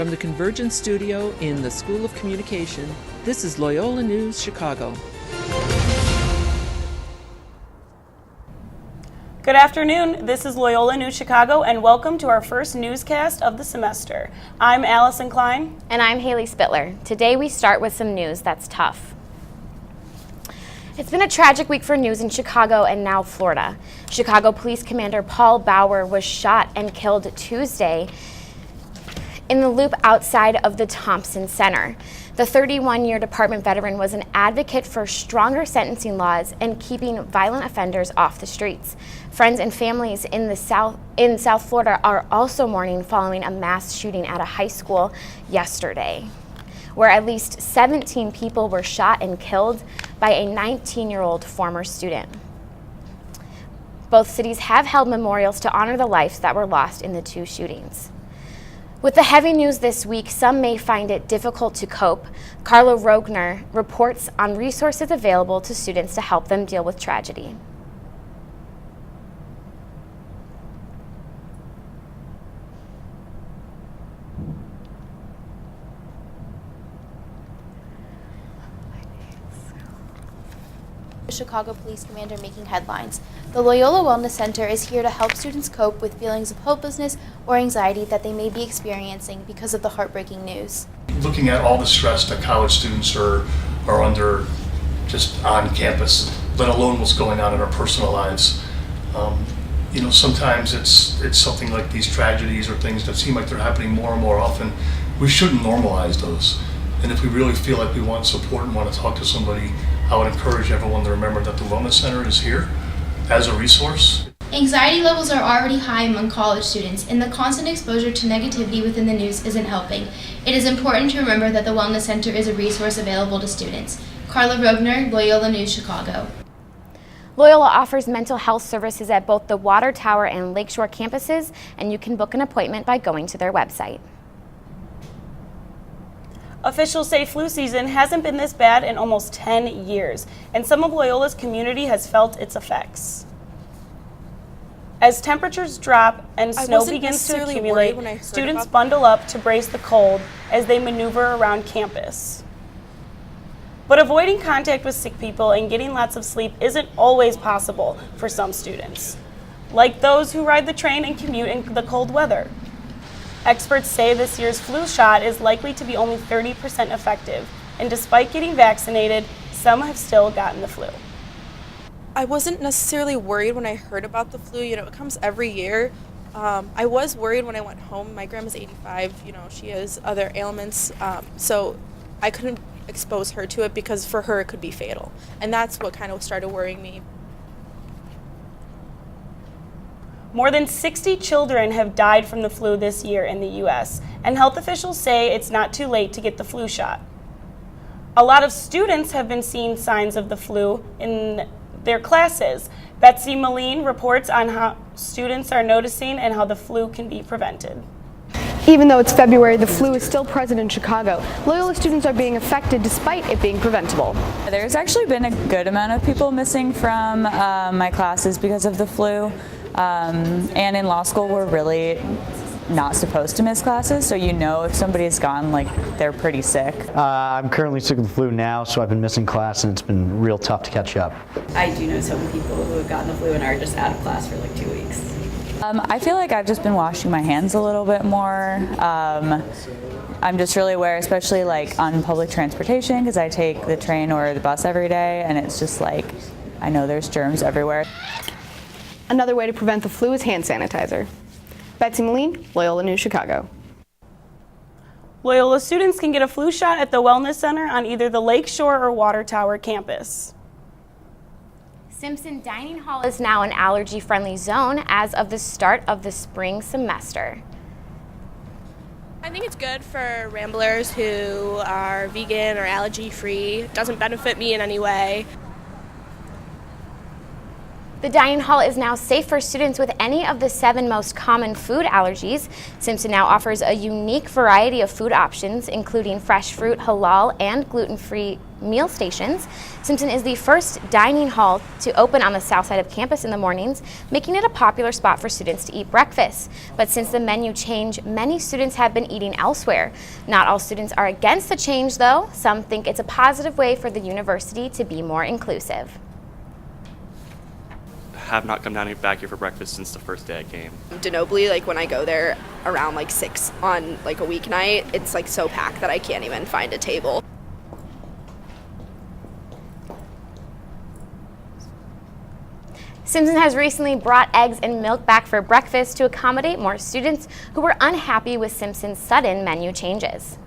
From the Convergence Studio in the School of Communication, this is Loyola News Chicago. Good afternoon, this is Loyola News Chicago, and welcome to our first newscast of the semester. I'm Allison Klein. And I'm Haley Spittler. Today we start with some news that's tough. It's been a tragic week for news in Chicago and now Florida. Chicago Police Commander Paul Bauer was shot and killed Tuesday in the loop outside of the Thompson Center. The 31-year department veteran was an advocate for stronger sentencing laws and keeping violent offenders off the streets. Friends and families in South Florida are also mourning following a mass shooting at a high school yesterday, where at least 17 people were shot and killed by a 19-year-old former student. Both cities have held memorials to honor the lives that were lost in the two shootings. With the heavy news this week, some may find it difficult to cope. Carla Rogner reports on resources available to students to help them deal with tragedy. Chicago Police Commander making headlines. The Loyola Wellness Center is here to help students cope with feelings of hopelessness or anxiety that they may be experiencing because of the heartbreaking news. Looking at all the stress that college students are under just on campus, let alone what's going on in our personal lives. Sometimes it's something like these tragedies or things that seem like they're happening more and more often. We shouldn't normalize those. And if we really feel like we want support and want to talk to somebody, I would encourage everyone to remember that the Wellness Center is here as a resource. Anxiety levels are already high among college students, and the constant exposure to negativity within the news isn't helping. It is important to remember that the Wellness Center is a resource available to students. Carla Rogner, Loyola News Chicago. Loyola offers mental health services at both the Water Tower and Lakeshore campuses, and you can book an appointment by going to their website. Officials say flu season hasn't been this bad in almost 10 years, and some of Loyola's community has felt its effects. As temperatures drop and snow begins to accumulate, students bundle up to brace the cold as they maneuver around campus. But avoiding contact with sick people and getting lots of sleep isn't always possible for some students, like those who ride the train and commute in the cold weather. Experts say this year's flu shot is likely to be only 30% effective, and despite getting vaccinated, some have still gotten the flu. I wasn't necessarily worried when I heard about the flu. It comes every year. I was worried when I went home. My grandma's 85, she has other ailments, so I couldn't expose her to it because for her it could be fatal. And that's what kind of started worrying me. More than 60 children have died from the flu this year in the U.S., and health officials say it's not too late to get the flu shot. A lot of students have been seeing signs of the flu in their classes. Betsy Moline reports on how students are noticing and how the flu can be prevented. Even though it's February, the flu is still present in Chicago. Loyola students are being affected despite it being preventable. There's actually been a good amount of people missing from my classes because of the flu. And in law school, we're really not supposed to miss classes, so if somebody's gone, they're pretty sick. I'm currently sick of the flu now, so I've been missing class, and it's been real tough to catch up. I do know some people who have gotten the flu and are just out of class for 2 weeks. I feel like I've just been washing my hands a little bit more. I'm just really aware, especially on public transportation, because I take the train or the bus every day, and it's just I know there's germs everywhere. Another way to prevent the flu is hand sanitizer. Betsy Moline, Loyola News Chicago. Loyola students can get a flu shot at the Wellness Center on either the Lakeshore or Water Tower campus. Simpson Dining Hall is now an allergy-friendly zone as of the start of the spring semester. I think it's good for ramblers who are vegan or allergy-free. It doesn't benefit me in any way. The dining hall is now safe for students with any of the 7 most common food allergies. Simpson now offers a unique variety of food options, including fresh fruit, halal, and gluten-free meal stations. Simpson is the first dining hall to open on the south side of campus in the mornings, making it a popular spot for students to eat breakfast. But since the menu change, many students have been eating elsewhere. Not all students are against the change, though. Some think it's a positive way for the university to be more inclusive. Have not come down back here for breakfast since the first day I came. Denobly, like when I go there around like 6 on like a weeknight, it's like so packed that I can't even find a table. Simpson has recently brought eggs and milk back for breakfast to accommodate more students who were unhappy with Simpson's sudden menu changes.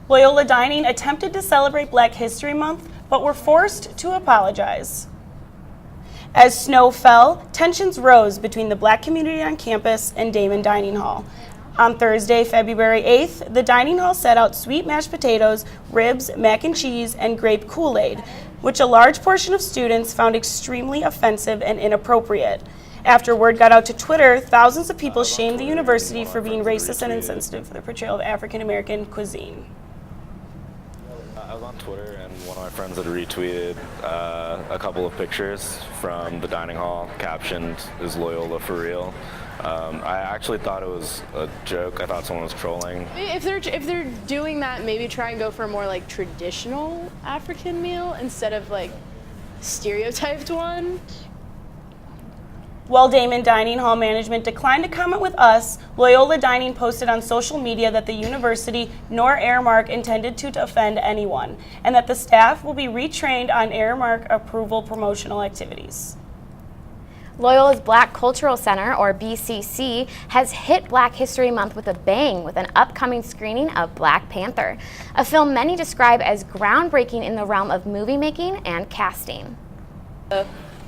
Loyola Dining attempted to celebrate Black History Month, but were forced to apologize. As snow fell, tensions rose between the Black community on campus and Damon Dining Hall. On Thursday, February 8th, the dining hall set out sweet mashed potatoes, ribs, mac and cheese, and grape Kool-Aid, which a large portion of students found extremely offensive and inappropriate. After word got out to Twitter, thousands of people shamed the university for being racist and insensitive for their portrayal of African American cuisine. I was on Twitter and one of my friends had retweeted a couple of pictures from the dining hall captioned, "Is Loyola for real?" I actually thought it was a joke. I thought someone was trolling. If they're doing that, maybe try and go for a more like traditional African meal instead of like stereotyped one. While Damon Dining Hall management declined to comment with us, Loyola Dining posted on social media that the university nor Airmark intended to offend anyone, and that the staff will be retrained on Airmark approval promotional activities. Loyola's Black Cultural Center, or BCC, has hit Black History Month with a bang with an upcoming screening of Black Panther, a film many describe as groundbreaking in the realm of movie making and casting.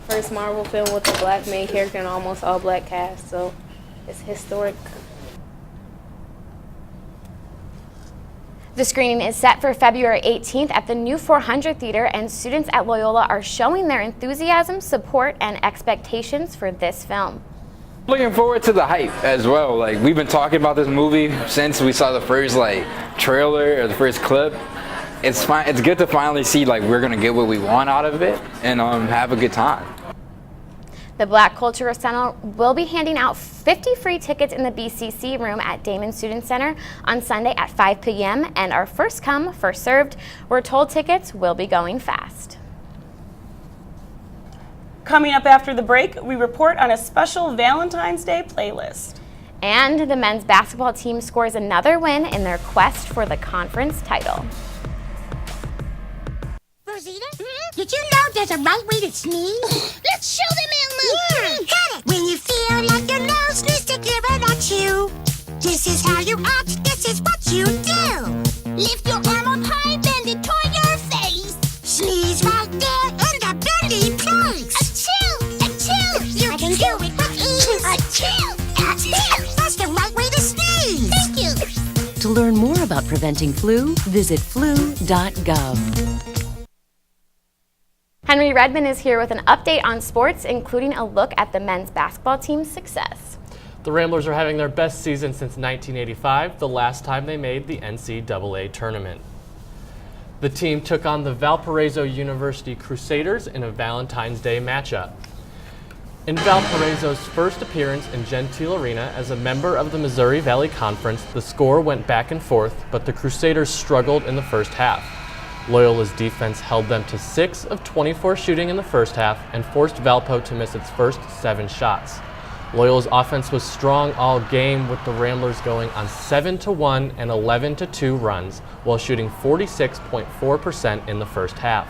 First Marvel film with a Black main character and almost all Black cast, so it's historic. The screening is set for February 18th at the new 400 Theater, and students at Loyola are showing their enthusiasm, support, and expectations for this film. Looking forward to the hype as well. Like, we've been talking about this movie since we saw the first trailer or the first clip. It's good to finally see we're gonna get what we want out of it and have a good time. The Black Cultural Center will be handing out 50 free tickets in the BCC room at Damon Student Center on Sunday at 5 p.m. and are first come, first served. We're told tickets will be going fast. Coming up after the break, we report on a special Valentine's Day playlist. And the men's basketball team scores another win in their quest for the conference title. Rosita, did you know there's a right way to sneeze? Let's show them, Elmo! Yeah, got it! When you feel like your nose needs to give it at you, this is how you act, this is what you do. Lift your arm up high, bend it toward your face. Sneeze right there in the bendy place. Achoo! Achoo! You can do it with ease. Achoo! Achoo! That's the right way to sneeze. Thank you. To learn more about preventing flu, visit flu.gov. Henry Redmond is here with an update on sports, including a look at the men's basketball team's success. The Ramblers are having their best season since 1985, the last time they made the NCAA tournament. The team took on the Valparaiso University Crusaders in a Valentine's Day matchup. In Valparaiso's first appearance in Gentile Arena as a member of the Missouri Valley Conference, the score went back and forth, but the Crusaders struggled in the first half. Loyola's defense held them to 6 of 24 shooting in the first half and forced Valpo to miss its first 7 shots. Loyola's offense was strong all game, with the Ramblers going on 7-1 and 11-2 runs while shooting 46.4% in the first half.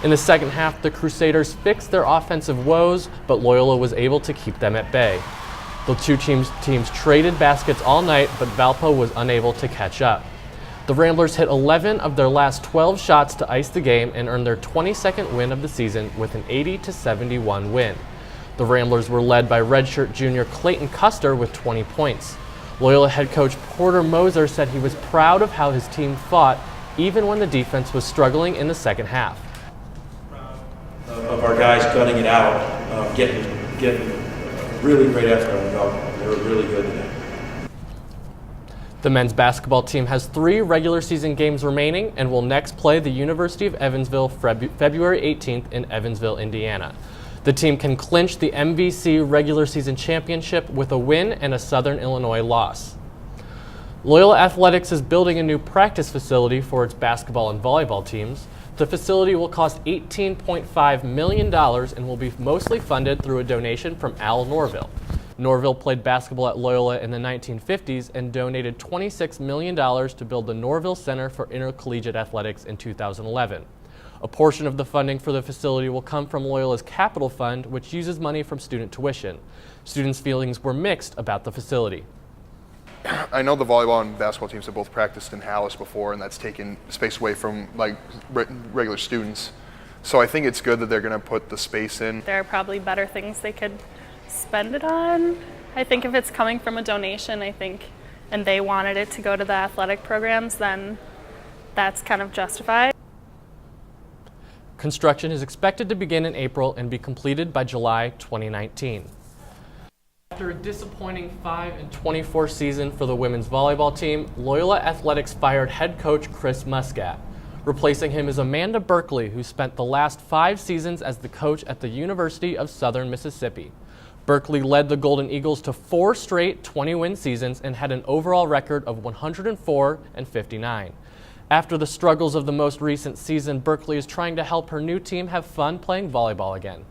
In the second half, the Crusaders fixed their offensive woes, but Loyola was able to keep them at bay. The two teams traded baskets all night, but Valpo was unable to catch up. The Ramblers hit 11 of their last 12 shots to ice the game and earned their 22nd win of the season with an 80-71 win. The Ramblers were led by redshirt junior Clayton Custer with 20 points. Loyola head coach Porter Moser said he was proud of how his team fought even when the defense was struggling in the second half. our guys gutting it out, getting really great effort on the belt. They were really good today. The men's basketball team has 3 regular season games remaining and will next play the University of Evansville February 18th in Evansville, Indiana. The team can clinch the MVC regular season championship with a win and a Southern Illinois loss. Loyola Athletics is building a new practice facility for its basketball and volleyball teams. The facility will cost $18.5 million and will be mostly funded through a donation from Al Norville. Norville played basketball at Loyola in the 1950s and donated $26 million to build the Norville Center for Intercollegiate Athletics in 2011. A portion of the funding for the facility will come from Loyola's Capital Fund, which uses money from student tuition. Students' feelings were mixed about the facility. I know the volleyball and basketball teams have both practiced in Hallis before, and that's taken space away from like regular students. So I think it's good that they're going to put the space in. There are probably better things they could spend it on. I think if it's coming from a donation, and they wanted it to go to the athletic programs, then that's kind of justified. Construction is expected to begin in April and be completed by July 2019. After a disappointing 5-24 season for the women's volleyball team, Loyola Athletics fired head coach Chris Muscat. Replacing him is Amanda Berkeley, who spent the last 5 seasons as the coach at the University of Southern Mississippi. Berkeley led the Golden Eagles to 4 straight 20-win seasons and had an overall record of 104-59. After the struggles of the most recent season, Berkeley is trying to help her new team have fun playing volleyball again.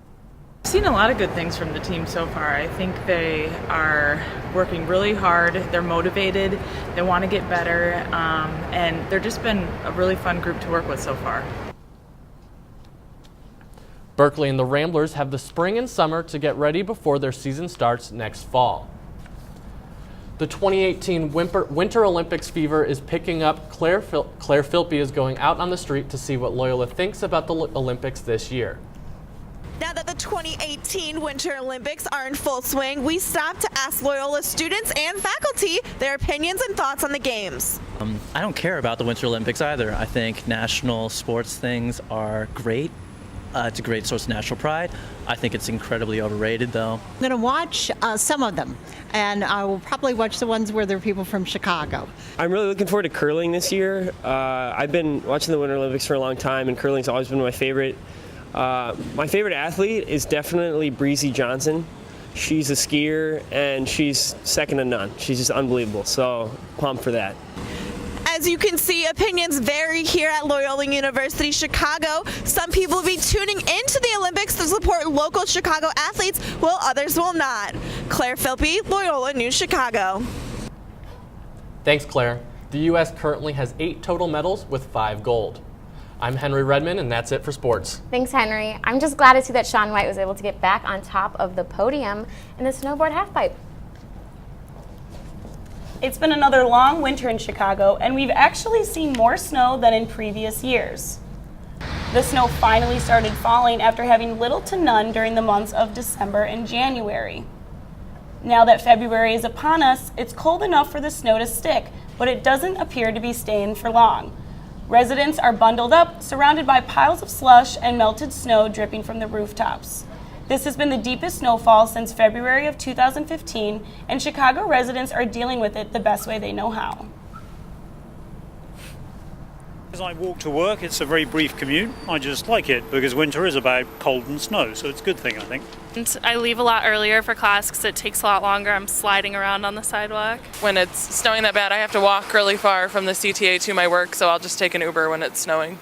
I've seen a lot of good things from the team so far. I think they are working really hard, they're motivated, they want to get better, and they've just been a really fun group to work with so far. Berkeley and the Ramblers have the spring and summer to get ready before their season starts next fall. The 2018 Winter Olympics fever is picking up. Claire Philpy is going out on the street to see what Loyola thinks about the Olympics this year. Now that the 2018 Winter Olympics are in full swing, we stopped to ask Loyola students and faculty their opinions and thoughts on the games. I don't care about the Winter Olympics either. I think national sports things are great. It's a great source of national pride. I think it's incredibly overrated, though. I'm going to watch some of them, and I will probably watch the ones where there are people from Chicago. I'm really looking forward to curling this year. I've been watching the Winter Olympics for a long time, and curling's always been my favorite. My favorite athlete is definitely Breezy Johnson. She's a skier, and she's second to none. She's just unbelievable, so pumped for that. As you can see, opinions vary here at Loyola University Chicago. Some people will be tuning into the Olympics to support local Chicago athletes, while others will not. Claire Philpy, Loyola News Chicago. Thanks, Claire. The U.S. currently has 8 total medals with 5 gold. I'm Henry Redmond, and that's it for sports. Thanks, Henry. I'm just glad to see that Shaun White was able to get back on top of the podium in the snowboard halfpipe. It's been another long winter in Chicago, and we've actually seen more snow than in previous years. The snow finally started falling after having little to none during the months of December and January. Now that February is upon us, it's cold enough for the snow to stick, but it doesn't appear to be staying for long. Residents are bundled up, surrounded by piles of slush and melted snow dripping from the rooftops. This has been the deepest snowfall since February of 2015, and Chicago residents are dealing with it the best way they know how. As I walk to work, it's a very brief commute. I just like it because winter is about cold and snow, so it's a good thing, I think. And I leave a lot earlier for class because it takes a lot longer. I'm sliding around on the sidewalk. When it's snowing that bad, I have to walk really far from the CTA to my work, so I'll just take an Uber when it's snowing.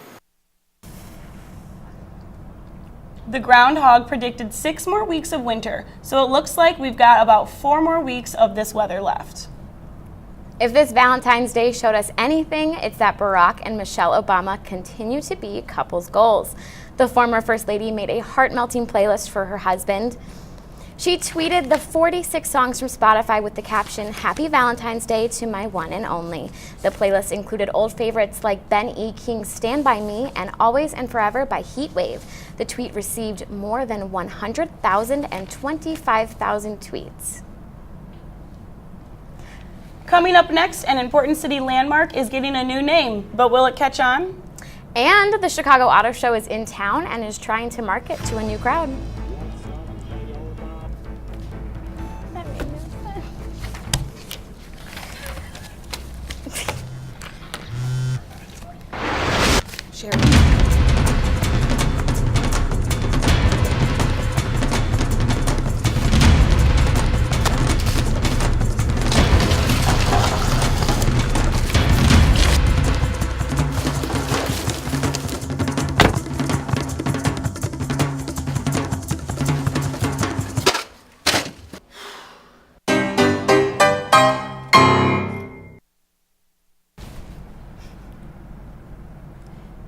The groundhog predicted 6 more weeks of winter, so it looks like we've got about 4 more weeks of this weather left. If this Valentine's Day showed us anything, it's that Barack and Michelle Obama continue to be couples goals. The former First Lady made a heart-melting playlist for her husband. She tweeted the 46 songs from Spotify with the caption, "Happy Valentine's Day to my one and only." The playlist included old favorites like Ben E. King's Stand By Me and Always and Forever by Heatwave. The tweet received more than 100,000 and 25,000 tweets. Coming up next, an important city landmark is getting a new name, but will it catch on? And the Chicago Auto Show is in town and is trying to market to a new crowd.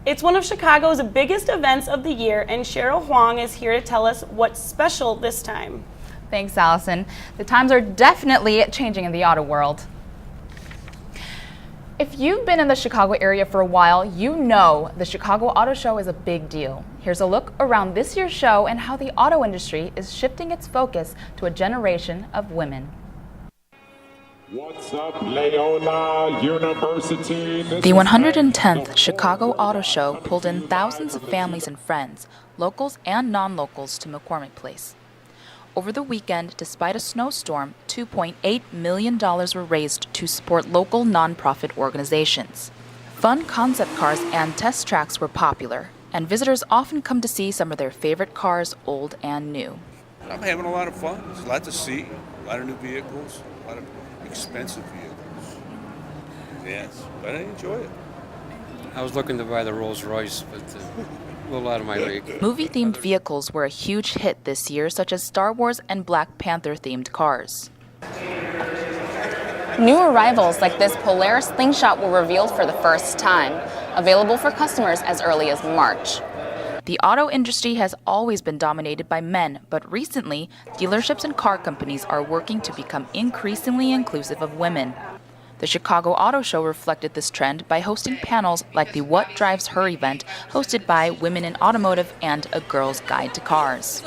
It's one of Chicago's biggest events of the year, and Cheryl Huang is here to tell us what's special this time. Thanks, Allison. The times are definitely changing in the auto world. If you've been in the Chicago area for a while, you know the Chicago Auto Show is a big deal. Here's a look around this year's show and how the auto industry is shifting its focus to a generation of women. What's up, Loyola University? The 110th Chicago Auto Show pulled in thousands of families and friends, locals and non-locals, to McCormick Place. Over the weekend, despite a snowstorm, $2.8 million were raised to support local nonprofit organizations. Fun concept cars and test tracks were popular, and visitors often come to see some of their favorite cars, old and new. I'm having a lot of fun. There's a lot to see, a lot of new vehicles, a lot of expensive vehicles. Yes, but I enjoy it. I was looking to buy the Rolls Royce, but a little out of my league. Movie-themed vehicles were a huge hit this year, such as Star Wars and Black Panther-themed cars. New arrivals like this Polaris Slingshot were revealed for the first time, available for customers as early as March. The auto industry has always been dominated by men, but recently, dealerships and car companies are working to become increasingly inclusive of women. The Chicago Auto Show reflected this trend by hosting panels like the What Drives Her event, hosted by Women in Automotive and A Girl's Guide to Cars.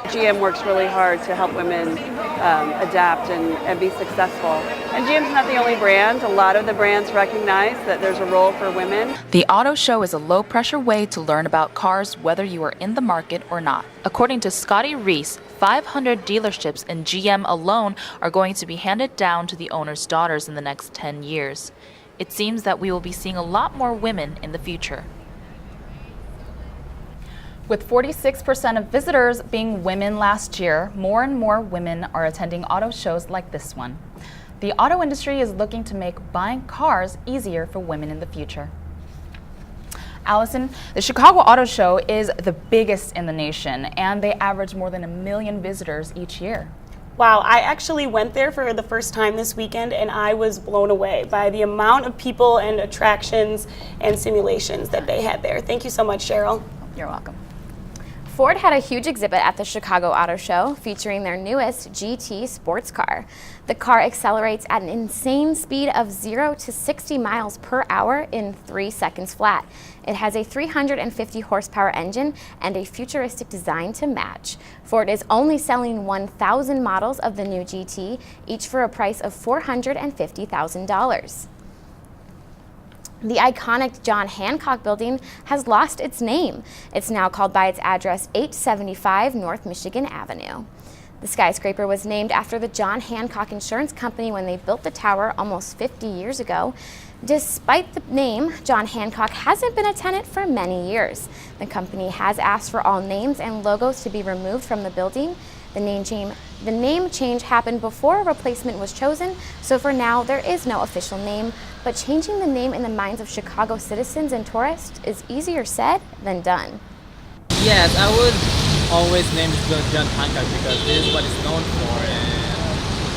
GM works really hard to help women adapt and be successful. And GM's not the only brand. A lot of the brands recognize that there's a role for women. The auto show is a low-pressure way to learn about cars whether you are in the market or not. According to Scotty Reese, 500 dealerships in GM alone are going to be handed down to the owner's daughters in the next 10 years. It seems that we will be seeing a lot more women in the future. With 46% of visitors being women last year, more and more women are attending auto shows like this one. The auto industry is looking to make buying cars easier for women in the future. Allison, the Chicago Auto Show is the biggest in the nation, and they average more than 1 million visitors each year. Wow, I actually went there for the first time this weekend, and I was blown away by the amount of people and attractions and simulations that they had there. Thank you so much, Cheryl. You're welcome. Ford had a huge exhibit at the Chicago Auto Show featuring their newest GT sports car. The car accelerates at an insane speed of 0 to 60 miles per hour in 3 seconds flat. It has a 350 horsepower engine and a futuristic design to match. Ford is only selling 1,000 models of the new GT, each for a price of $450,000. The iconic John Hancock building has lost its name. It's now called by its address 875 North Michigan Avenue. The skyscraper was named after the John Hancock Insurance Company when they built the tower almost 50 years ago. Despite the name, John Hancock hasn't been a tenant for many years. The company has asked for all names and logos to be removed from the building. The name change happened before a replacement was chosen, so for now there is no official name, but changing the name in the minds of Chicago citizens and tourists is easier said than done. Yes, I would always name it John Hancock because it is what it's known for and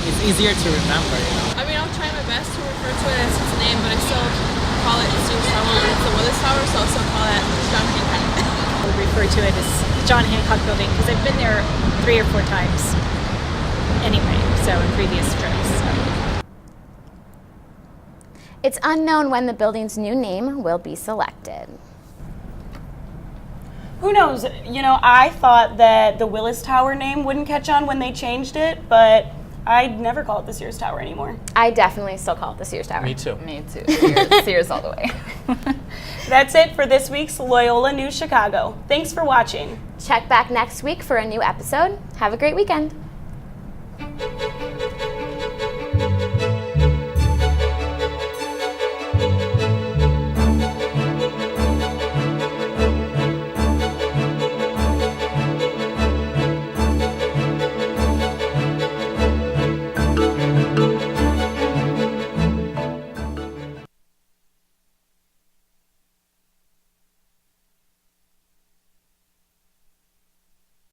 it's easier to remember, you know. I mean, I'll try my best to refer to it as its name, but I still call it Steve's Tower. It's the Willis Tower, so I'll still call that John Hancock. I would refer to it as John Hancock Building because I've been there 3 or 4 times anyway, so in previous trips. So. It's unknown when the building's new name will be selected. Who knows? You know, I thought that the Willis Tower name wouldn't catch on when they changed it, but I'd never call it the Sears Tower anymore. I definitely still call it the Sears Tower. Me too. Me too. Sears all the way. That's it for this week's Loyola News Chicago. Thanks for watching. Check back next week for a new episode. Have a great weekend.